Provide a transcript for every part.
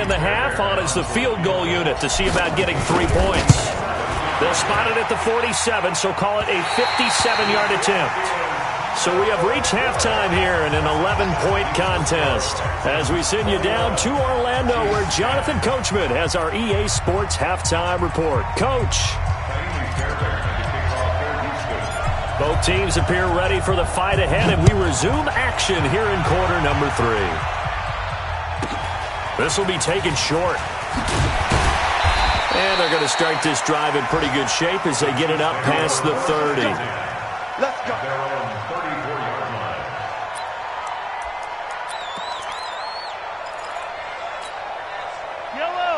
in the half on as the field goal unit to see about getting 3 points. They'll spot it at the 47, so call it a 57-yard attempt. So we have reached halftime here in an 11-point contest as we send you down to Orlando where Jonathan Coachman has our EA Sports halftime report. Coach. Both teams appear ready for the fight ahead, and we resume action here in quarter number 3. This will be taken short. And they're going to start this drive in pretty good shape as they get it up past the 30. Let's go.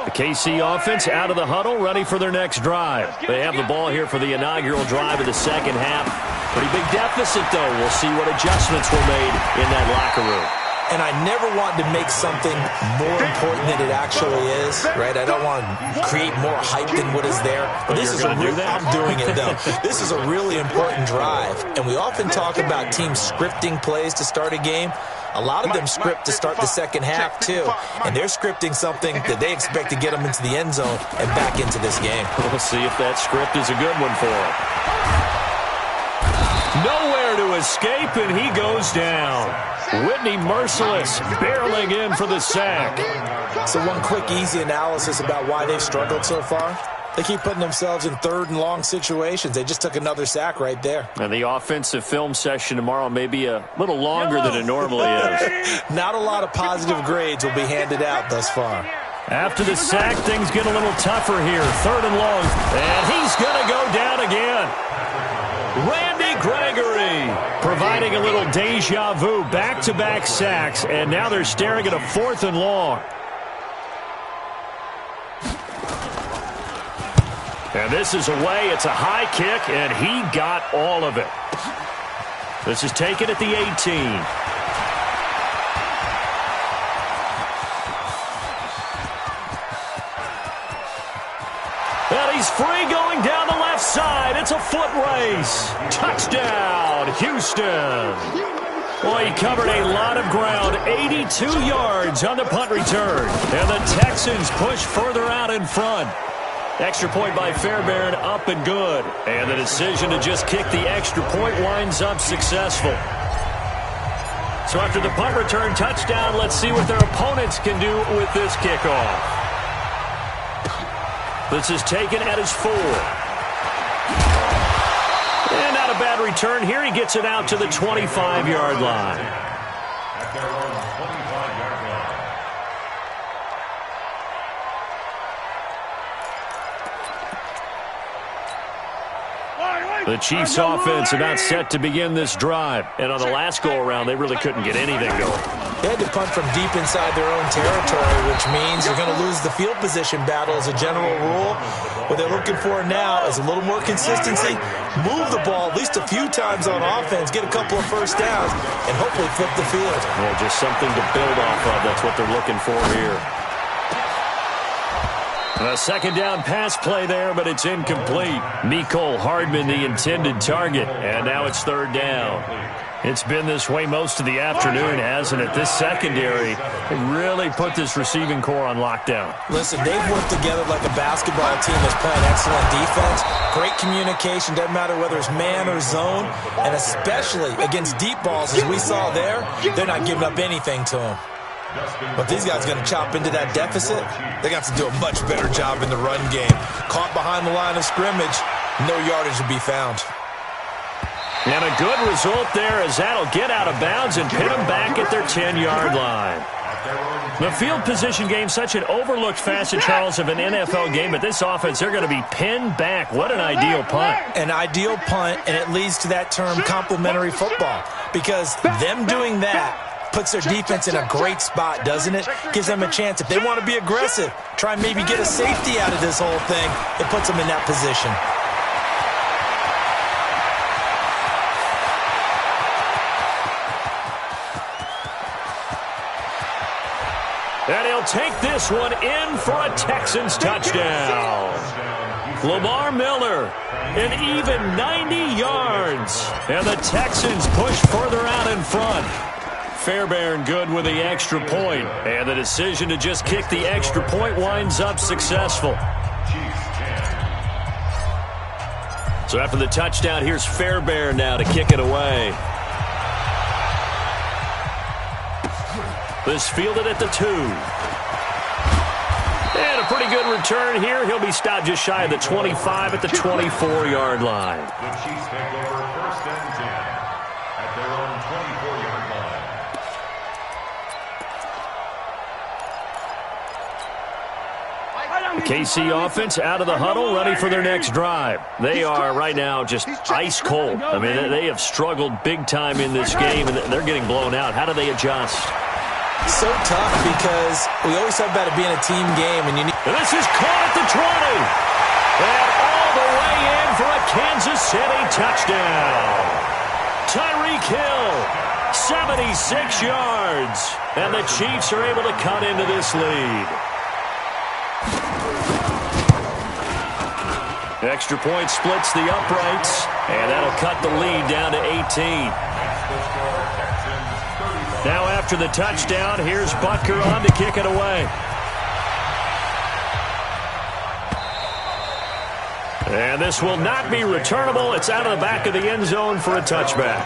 The KC offense out of the huddle, ready for their next drive. They have the ball here for the inaugural drive of the second half. Pretty big deficit, though. We'll see what adjustments were made in that locker room. And I never want to make something more important than it actually is, right? I don't want to create more hype than what is there. But this is I'm doing it, though. This is a really important drive. And we often talk about teams scripting plays to start a game. A lot of them script to start the second half, too. And they're scripting something that they expect to get them into the end zone and back into this game. We'll see if that script is a good one for them. Nowhere to escape, and he goes down. Whitney Merciless barreling in for the sack. So one quick, easy analysis about why they've struggled so far. They keep putting themselves in third and long situations. They just took another sack right there. And the offensive film session tomorrow may be a little longer than it normally is. Not a lot of positive grades will be handed out thus far. After the sack, things get a little tougher here. Third and long. And he's going to go down again. Randy Gregory providing a little deja vu. Back-to-back sacks. And now they're staring at a 4th and long. And this is away. It's a high kick, and he got all of it. This is taken at the 18. And he's free going down the left side. It's a foot race. Touchdown, Houston. Well, he covered a lot of ground, 82 yards on the punt return. And the Texans push further out in front. Extra point by Fairbairn, up and good. And the decision to just kick the extra point winds up successful. So after the punt return touchdown, let's see what their opponents can do with this kickoff. This is taken at his 4. And not a bad return here. He gets it out to the 25-yard line. The Chiefs offense about set to begin this drive. And on the last go-around, they really couldn't get anything going. They had to punt from deep inside their own territory, which means you're going to lose the field position battle as a general rule. What they're looking for now is a little more consistency, move the ball at least a few times on offense, get a couple of first downs, and hopefully flip the field. Yeah, just something to build off of. That's what they're looking for here. A second down pass play there, but it's incomplete. Mecole Hardman, the intended target, and now it's third down. It's been this way most of the afternoon, hasn't it? This secondary really put this receiving core on lockdown. Listen, they've worked together like a basketball team that's playing excellent defense. Great communication, doesn't matter whether it's man or zone, and especially against deep balls, as we saw there, they're not giving up anything to them. But these guys are going to chop into that deficit. They got to do a much better job in the run game. Caught behind the line of scrimmage, no yardage to be found. And a good result there as that'll get out of bounds and pin them back at their 10-yard line. The field position game, such an overlooked facet, Charles, of an NFL game, but this offense, they're going to be pinned back. What an ideal punt. An ideal punt, and it leads to that term complementary football, because them doing that puts their defense in a great spot, doesn't it? Gives them a chance. If they want to be aggressive, try and maybe get a safety out of this whole thing, it puts them in that position. And he'll take this one in for a Texans touchdown. Lamar Miller, an even 90 yards. And the Texans push further out in front. Fairbairn good with the extra point. And the decision to just kick the extra point winds up successful. So after the touchdown, here's Fairbairn now to kick it away. This fielded at the 2. And a pretty good return here. He'll be stopped just shy of the 25 at the 24-yard line. The Chiefs take over 1st and 10 at their own 24-yard line. The KC offense out of the huddle, ready for their next drive. They are right now just ice cold. I mean, they have struggled big time in this game, and they're getting blown out. How do they adjust? So tough because we always talk about it being a team game. And this is caught at the 20. And all the way in for a Kansas City touchdown. Tyreek Hill, 76 yards. And the Chiefs are able to cut into this lead. Extra point splits the uprights, and that'll cut the lead down to 18. Now after the touchdown, here's Butker on to kick it away. And this will not be returnable. It's out of the back of the end zone for a touchback.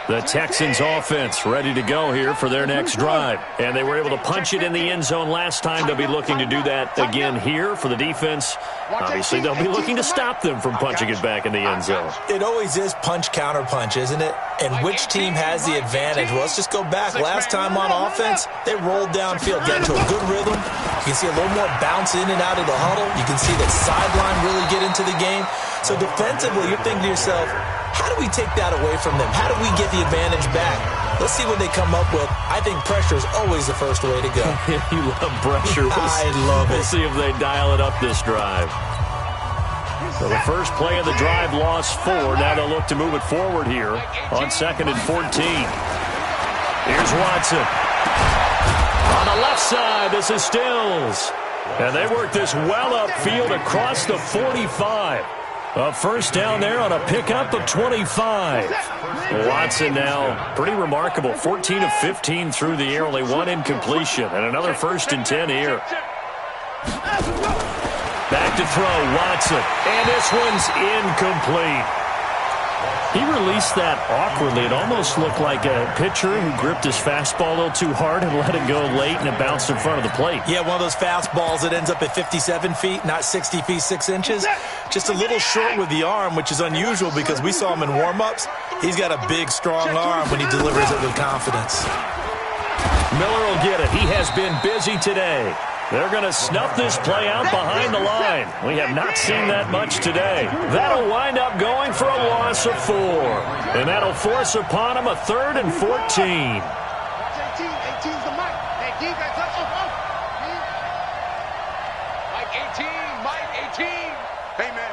The Texans offense ready to go here for their next drive. And they were able to punch it in the end zone last time. They'll be looking to do that again here for the defense. Obviously, they'll be looking to stop them from punching it back in the end zone. It always is punch, counter punch, isn't it? And which team has the advantage? Well, let's just go back. Last time on offense, they rolled downfield, got into a good rhythm. You can see a little more bounce in and out of the huddle. You can see the sideline really get into the game. So defensively, you're thinking to yourself, how do we take that away from them? How do we get the advantage back? Let's see what they come up with. I think pressure is always the first way to go. You love pressure. I love it. We'll see if they dial it up this drive. So the first play of the drive lost 4. Now they'll look to move it forward here on 2nd and 14. Here's Watson. On the left side, this is Stills. And they work this well upfield across the 45. A first down there on a pickup of 25. Watson now, pretty remarkable. 14 of 15 through the air, only 1 incompletion. And another 1st and 10 here. Back to throw, Watson. And this one's incomplete. He released that awkwardly. It almost looked like a pitcher who gripped his fastball a little too hard and let it go late, and it bounced in front of the plate. Yeah, one of those fastballs that ends up at 57 feet, not 60 feet, 6 inches. Just a little short with the arm, which is unusual because we saw him in warm-ups. He's got a big, strong arm when he delivers it with confidence. Miller will get it. He has been busy today. They're going to snuff this play out behind the line. We have not seen that much today. That'll wind up going for a loss of 4. And that'll force upon him a 3rd and 14. Watch 18. 18's the mic. Hey, defense, Mike 18. Mike 18. Hey, man.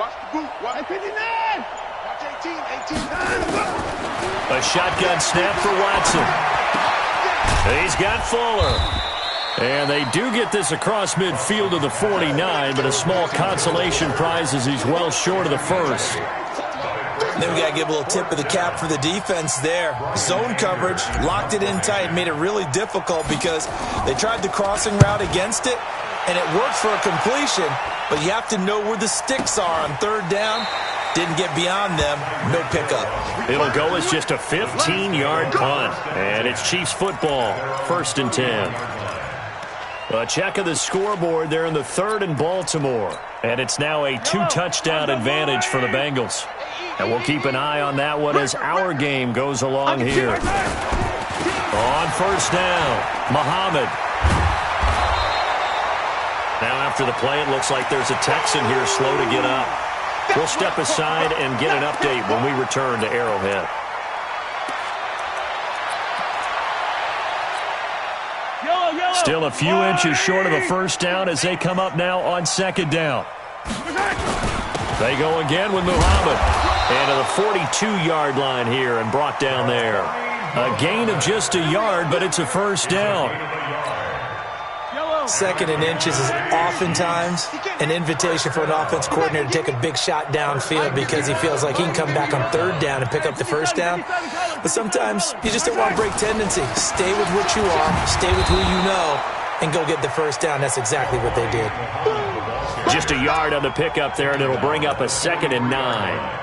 Watch the boot. Watch 59. Watch 18. 18. A shotgun snap for Watson. He's got Fuller. And they do get this across midfield to the 49, but a small consolation prize as he's well short of the first. Then we got to give a little tip of the cap for the defense there. Zone coverage, locked it in tight, made it really difficult because they tried the crossing route against it, and it worked for a completion, but you have to know where the sticks are on 3rd down. Didn't get beyond them, no pickup. It'll go as just a 15-yard punt, and it's Chiefs football, 1st and 10. A check of the scoreboard there in the 3rd and Baltimore. And it's now a 2-touchdown advantage for the Bengals. And we'll keep an eye on that one as our game goes along here. On 1st down, Muhammad. Now after the play, it looks like there's a Texan here slow to get up. We'll step aside and get an update when we return to Arrowhead. Still a few inches short of a first down as they come up now on 2nd down. They go again with Muhammad. And to the 42-yard line here and brought down there. A gain of just a yard, but it's a first down. Second and inches is oftentimes an invitation for an offense coordinator to take a big shot downfield because he feels like he can come back on third down and pick up the first down. But sometimes you just don't want to break tendency. Stay with what you are, stay with who you know, and go get the first down. That's exactly what they did. Just a yard on the pickup there, and it'll bring up a 2nd and 9.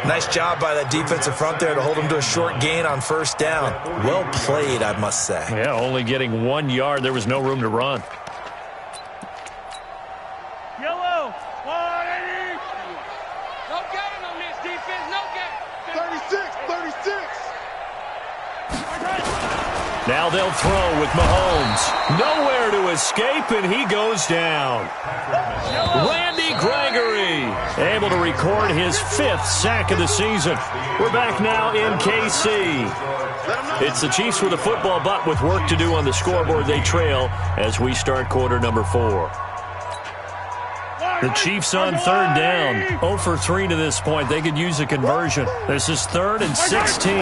Nice job by that defensive front there to hold him to a short gain on first down. Well played, I must say. Yeah, only getting 1 yard. There was no room to run. Yellow, 180. No gain on this defense, no gain. 36. Now they'll throw with Mahomes. Nowhere to escape, and he goes down. Randy Gregory able to record his 5th sack of the season. We're back now in KC. It's the Chiefs with a football, but with work to do on the scoreboard. They trail as we start quarter number 4. The Chiefs on third down. 0 for 3 to this point. They could use a conversion. This is 3rd and 16.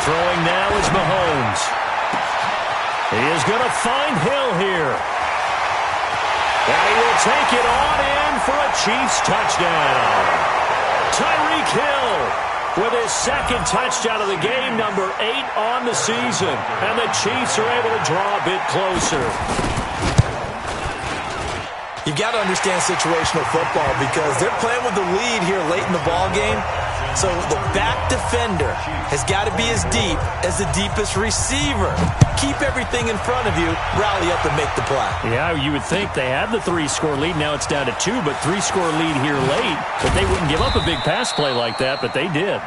Throwing now is Mahomes. He is going to find Hill here. And he will take it on in for a Chiefs touchdown. Tyreek Hill with his 2nd touchdown of the game, number 8 on the season. And the Chiefs are able to draw a bit closer. You've got to understand situational football because they're playing with the lead here late in the ball game. So the back defender has got to be as deep as the deepest receiver. Keep everything in front of you, rally up and make the play. Yeah, you would think they had the 3-score lead. Now it's down to 2, but 3-score lead here late. But they wouldn't give up a big pass play like that, but they did.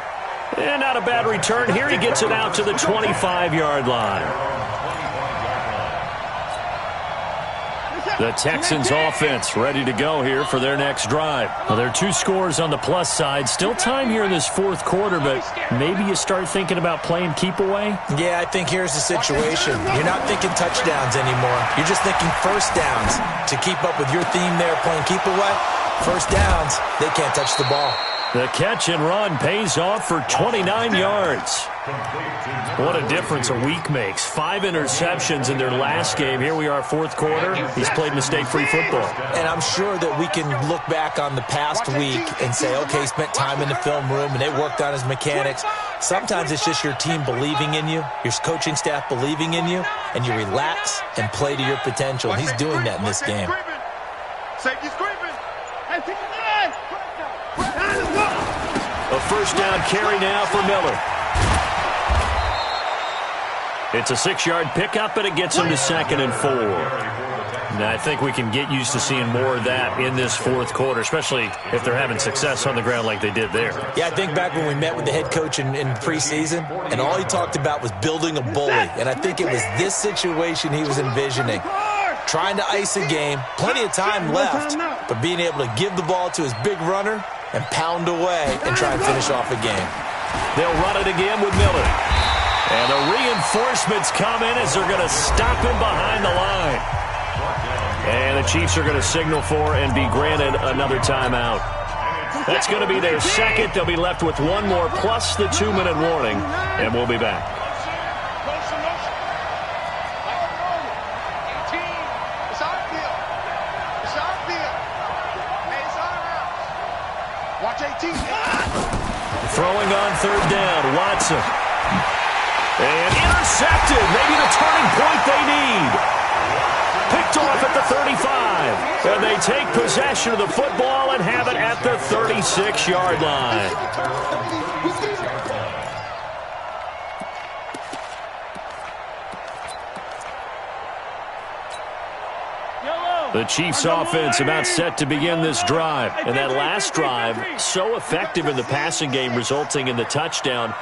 And not a bad return here. He gets it out to the 25-yard line. The Texans offense ready to go here for their next drive. Well, there are 2 scores on the plus side. Still time here in this 4th quarter, but maybe you start thinking about playing keep away? Yeah, I think here's the situation. You're not thinking touchdowns anymore. You're just thinking first downs. To keep up with your theme there, playing keep away, first downs, they can't touch the ball. The catch and run pays off for 29 yards. What a difference a week makes. 5 interceptions in their last game. Here we are, 4th quarter. He's played mistake-free football. And I'm sure that we can look back on the past week and say, okay, he spent time in the film room and they worked on his mechanics. Sometimes it's just your team believing in you, your coaching staff believing in you, and you relax and play to your potential. He's doing that in this game. Safety's creeping. A first down carry now for Miller. It's a 6-yard pickup, and it gets him to 2nd and 4. Now, I think we can get used to seeing more of that in this 4th quarter, especially if they're having success on the ground like they did there. Yeah, I think back when we met with the head coach in preseason, and all he talked about was building a bully. And I think it was this situation he was envisioning. Trying to ice a game, plenty of time left, but being able to give the ball to his big runner and pound away and try and finish off a game. They'll run it again with Miller. And the reinforcements come in as they're going to stop him behind the line. And the Chiefs are going to signal for and be granted another timeout. That's going to be their 2nd. They'll be left with 1 more plus the 2-minute warning. And we'll be back. Throwing on third down, Watson. And intercepted. Maybe the turning point they need. Picked off at the 35. And they take possession of the football and have it at the 36-yard line. The Chiefs offense about set to begin this drive. And that last drive, so effective in the passing game, resulting in the touchdown.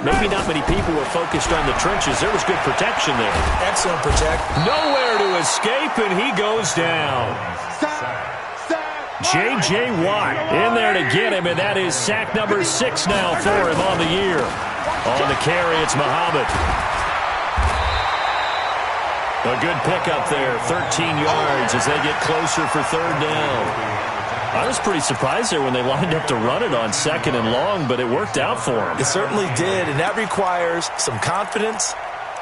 Maybe not many people were focused on the trenches. There was good protection there. Excellent protect. Nowhere to escape, and he goes down. J.J. Watt in there to get him, and that is sack number 6 now for him on the year. On the carry, it's Muhammad. A good pickup there, 13 yards as they get closer for third down. I was pretty surprised there when they lined up to run it on 2nd and long, but it worked out for them. It certainly did, and that requires some confidence,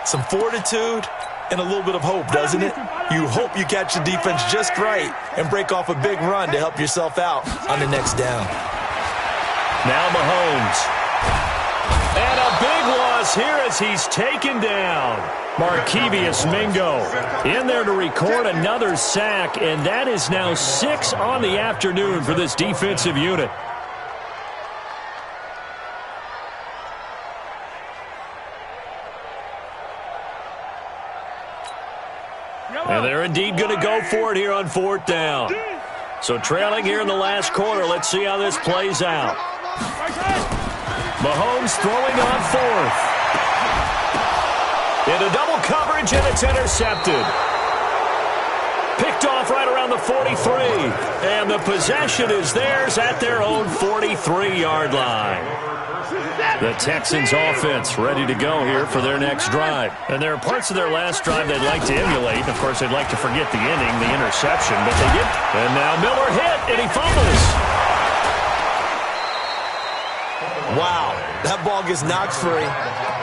some fortitude, and a little bit of hope, doesn't it? You hope you catch the defense just right and break off a big run to help yourself out on the next down. Now Mahomes. And a big loss here as he's taken down. Markevious Mingo in there to record another sack, and that is now 6 on the afternoon for this defensive unit. And they're indeed going to go for it here on 4th down. So trailing here in the last quarter. Let's see how this plays out. Mahomes throwing on 4th. Into double coverage, and it's intercepted. Picked off right around the 43. And the possession is theirs at their own 43-yard line. The Texans offense ready to go here for their next drive. And there are parts of their last drive they'd like to emulate. Of course, they'd like to forget the inning, the interception, but they didn't. And now Miller hit, and he fumbles. Wow, that ball gets knocked free,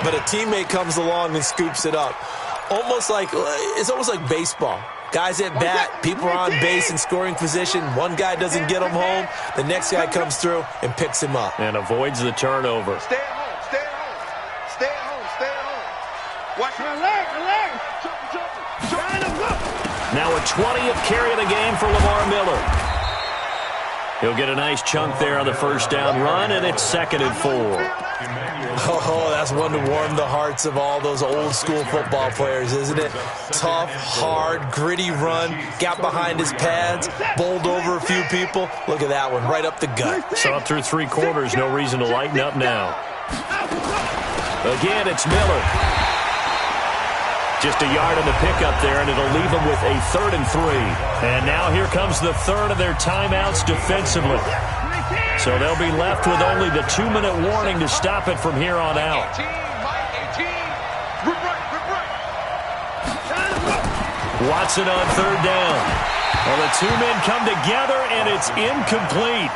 but a teammate comes along and scoops it up. It's almost like baseball. Guys at bat, people are on base in scoring position. One guy doesn't get him home. The next guy comes through and picks him up. And avoids the turnover. Stay at home, stay at home. Stay at home, stay at home. Watch your leg. Now a 20th carry of the game for Lamar Miller. He'll get a nice chunk there on the first down run, and it's 2nd and 4. Oh, that's one to warm the hearts of all those old school football players, isn't it? Tough, hard, gritty run, got behind his pads, bowled over a few people. Look at that one, right up the gut. So up through 3 quarters, no reason to lighten up now. Again, it's Miller. Just a yard on the pickup there, and it'll leave them with a 3rd and 3. And now here comes the 3rd of their timeouts defensively. So they'll be left with only the 2-minute warning to stop it from here on out. Watson on 3rd down. Well, the 2 men come together, and it's incomplete.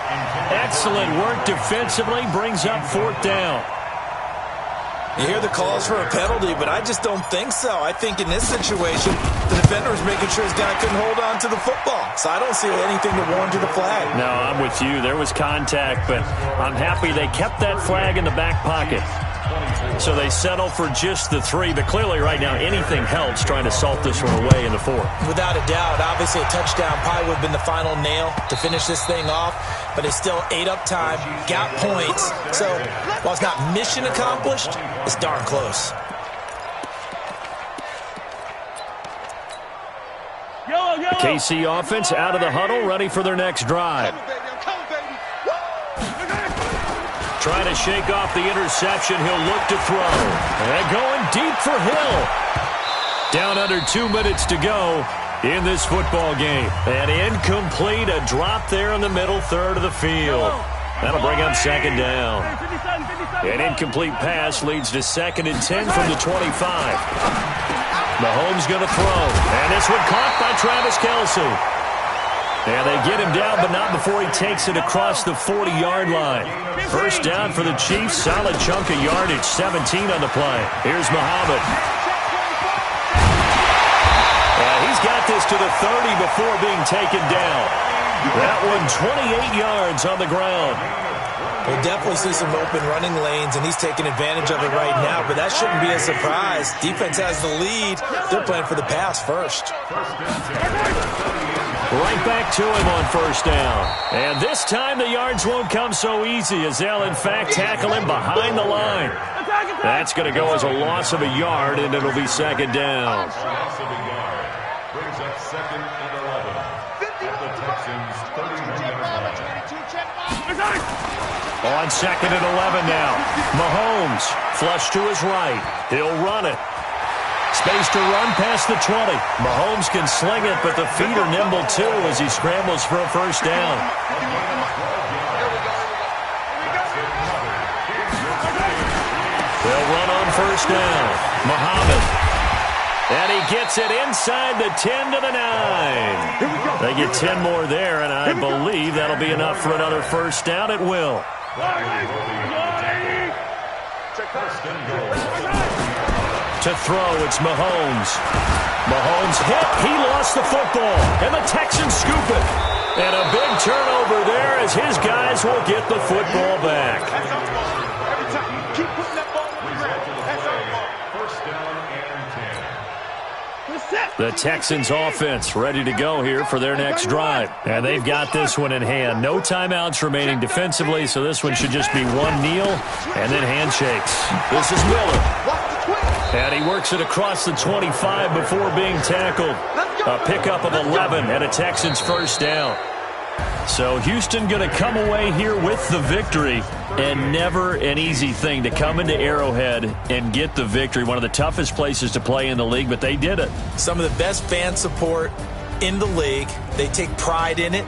Excellent work defensively, brings up 4th down. You hear the calls for a penalty, but I just don't think so. I think in this situation, the defender was making sure his guy couldn't hold on to the football. So I don't see anything to warrant to the flag. No, I'm with you. There was contact, but I'm happy they kept that flag in the back pocket. So they settle for just the 3, but clearly right now anything helps trying to salt this one away in the 4th. Without a doubt, obviously a touchdown probably would have been the final nail to finish this thing off, but it's still ate up time, got points. So while it's not mission accomplished, it's darn close. The KC offense out of the huddle, ready for their next drive. Trying to shake off the interception. He'll look to throw. And going deep for Hill. Down under 2 minutes to go in this football game. And incomplete, a drop there in the middle 3rd of the field. That'll bring up 2nd down. An incomplete pass leads to 2nd and 10 from the 25. Mahomes going to throw. And this one caught by Travis Kelce. And they get him down, but not before he takes it across the 40-yard line. First down for the Chiefs. Solid chunk of yardage. 17 on the play. Here's Muhammad. He's got this to the 30 before being taken down. That one 28 yards on the ground. We'll definitely see some open running lanes, and he's taking advantage of it right now, but that shouldn't be a surprise. Defense has the lead. They're playing for the pass first. Right back to him on first down. And this time the yards won't come so easy as they'll, in fact, tackle him behind the line. That's going to go as a loss of a yard, and it'll be 2nd down. Loss of a yard brings up 2nd and 11 at the Texans' 31-yard line. On 2nd and 11 now. Mahomes flush to his right. He'll run it. Space to run past the 20. Mahomes can sling it, but the feet are nimble too as he scrambles for a first down. They'll run on first down. Muhammad. And he gets it inside the 10 to the 9. They get 10 more there, and I believe that'll be enough for another first down. It will. First and goal. To throw, it's Mahomes. Mahomes hit. He lost the football. And the Texans scoop it. And a big turnover there as his guys will get the football back. That's our ball. Every time. Keep putting that ball on the ground. That's our ball. First down and 10. The Texans offense ready to go here for their next drive. And they've got this one in hand. No timeouts remaining defensively, so this one should just be one kneel and then handshakes. This is Miller. And he works it across the 25 before being tackled. A pickup of 11 and a Texans first down. So Houston going to come away here with the victory. And never an easy thing to come into Arrowhead and get the victory. One of the toughest places to play in the league, but they did it. Some of the best fan support in the league. They take pride in it.